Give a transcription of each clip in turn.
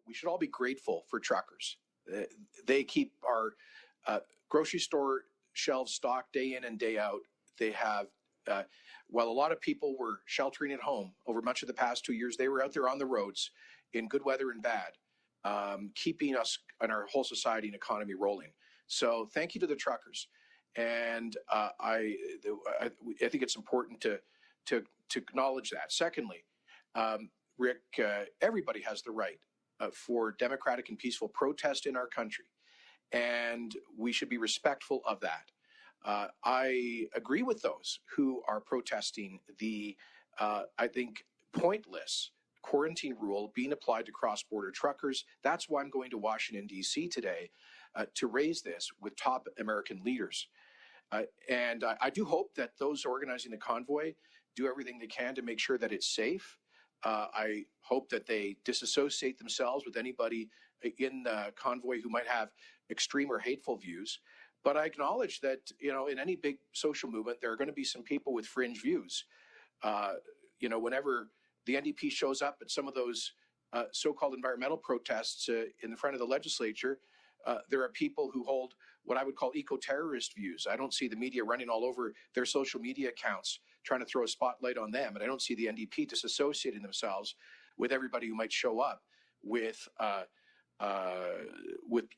we should all be grateful for truckers. They keep our grocery store shelves stocked day in and day out. They have, while a lot of people were sheltering at home over much of the past 2 years, they were out there on the roads in good weather and bad, keeping us and our whole society and economy rolling. So thank you to the truckers. And I think it's important to acknowledge that. Secondly, Rick, everybody has the right for democratic and peaceful protest in our country, and we should be respectful of that. I agree with those who are protesting the, I think, pointless quarantine rule being applied to cross-border truckers. That's why I'm going to Washington, D.C. today to raise this with top American leaders. And I do hope that those organizing the convoy do everything they can to make sure that it's safe. I hope that they disassociate themselves with anybody in the convoy who might have extreme or hateful views. But I acknowledge that, in any big social movement, there are going to be some people with fringe views. Whenever the NDP shows up at some of those so-called environmental protests in the front of the legislature, there are people who hold what I would call eco-terrorist views. I don't see the media running all over their social media accounts trying to throw a spotlight on them. And I don't see the NDP disassociating themselves with everybody who might show up with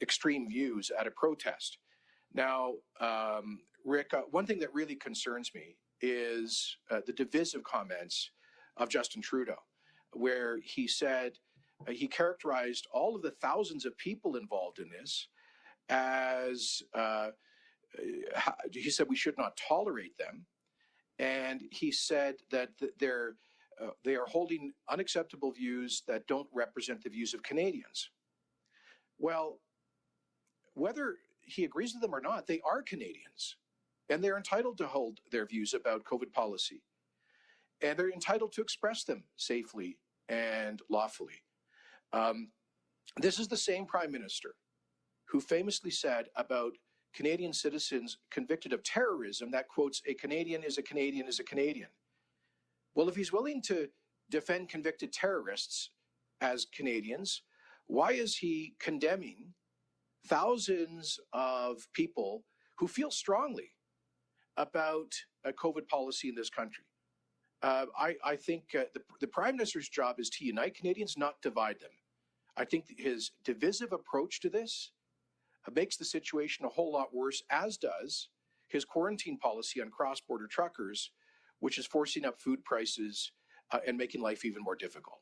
extreme views at a protest. Now, Rick, one thing that really concerns me is the divisive comments of Justin Trudeau, where he said, he characterized all of the thousands of people involved in this as, he said we should not tolerate them. And he said that they are holding unacceptable views that don't represent the views of Canadians. Well, whether he agrees with them or not, they are Canadians, and they're entitled to hold their views about COVID policy, and they're entitled to express them safely and lawfully. This is the same Prime Minister who famously said about Canadian citizens convicted of terrorism that, quotes, a Canadian is a Canadian is a Canadian. Well, if he's willing to defend convicted terrorists as Canadians, why is he condemning thousands of people who feel strongly about a COVID policy in this country? I think the Prime Minister's job is to unite Canadians, not divide them. I think his divisive approach to this makes the situation a whole lot worse, as does his quarantine policy on cross-border truckers, which is forcing up food prices and making life even more difficult.